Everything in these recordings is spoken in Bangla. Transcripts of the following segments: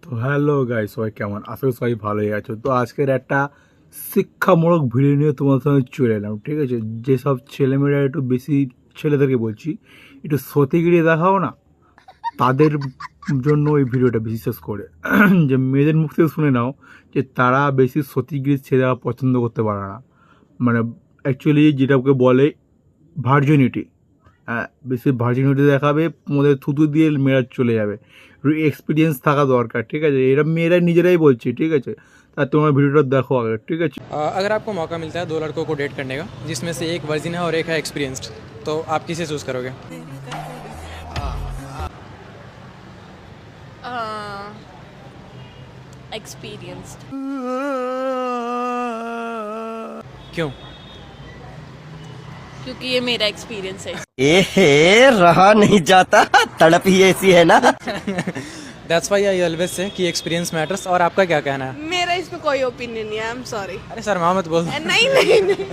তো হ্যালো গাইস, সবাই কেমন আশা করি সবাই ভালোই আছো। তো আজকের একটা শিক্ষামূলক ভিডিও নিয়ে তোমার সঙ্গে চলে এলাম, ঠিক আছে। যেসব ছেলেমেয়েরা একটু বেশি, ছেলেদেরকে বলছি, একটু সতীগিরি দেখাও না, তাদের জন্য এই ভিডিওটা বিশেষ করে। যে মেয়েদের মুখ থেকে শুনে নাও যে তারা বেশি সতীগিরি ছেলেরা পছন্দ করতে পারে না, মানে অ্যাকচুয়ালি যেটাকে বলে ভার্জিনিটি। হ্যাঁ, বেশি ভার্জিনিটি দেখাবে, তোমাদের থুতু দিয়ে মেয়েরা চলে যাবে। এক্সপিরিয়েন্স থাকা দরকার, ঠিক আছে। এরা মেয়েরা নিজেরাই বলছে, ঠিক আছে। তা তোমার ভিডিওটা দেখো আগে, ঠিক আছে। अगर आपको मौका मिलता है दो लड़कों को डेट करने का जिसमें से एक वर्जिन है और एक है एक्सपीरियंस्ड, तो आप किसे चूज़ करोगे? एक्सपीरियंस्ड। क्यों? क्योंकि ये मेरा एक्सपीरियंस है। एहे रहा नहीं जाता, तड़प ही ऐसी है ना। That's why I always say कि एक्सपीरियंस मैटर्स। और आपका क्या कहना है? मेरा इसमें कोई ओपिनियन नहीं है, आई एम सॉरी। अरे सर माँ मत बोल। नहीं नहीं नहीं।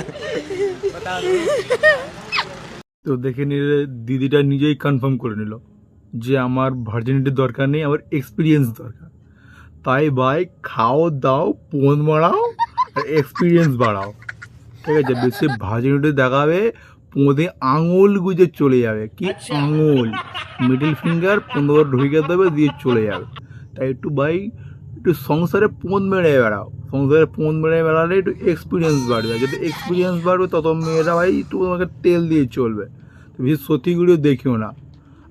बता दो। তো দেখে নিলে দিদিটা নিজেই কনফার্ম করে নিল যে আমার ভার্জিনিটির দরকার নেই, আমার এক্সপিরিয়েন্স দরকার। তাই ভাই, খাও দাও, পোন মারাও আর এক্সপিরিয়েন্স বাড়াও, ঠিক আছে। বেশি ভার্জিনিটি দেখাবে, পোঁদে আঙুল গুজে চলে যাবে। কি আঙুল, মিডল ফিঙ্গার 15 ঢুকে দেবে, দিয়ে চলে যাবে। তাই একটু ভাই, একটু সংসারে পোঁদ মেরে বেড়াও। সংসারে পোঁদ মেরে বেড়ালে একটু এক্সপিরিয়েন্স বাড়বে। যত এক্সপিরিয়েন্স বাড়বে তত মেয়েরা ভাই একটু তোমাকে তেল দিয়ে চলবে। তো বেশি সতীগুলো দেখিও না।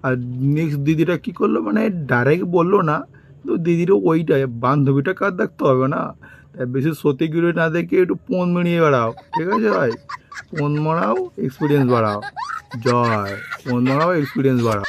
আর নেক্সট দিদিটা কী করলো, মানে ডাইরেক্ট বললো না, তো দিদিরও ওইটাই, বান্ধবীটা কার দেখতে হবে না। তাই বেশি সতীগুলো না দেখে একটু পোঁদ মেরিয়ে বেড়াও, ঠিক আছে ভাই। পোঁদ মারাও, এক্সপিরিয়েন্স বাড়াও। জয়, পোঁদ মারাও, এক্সপিরিয়েন্স বাড়াও।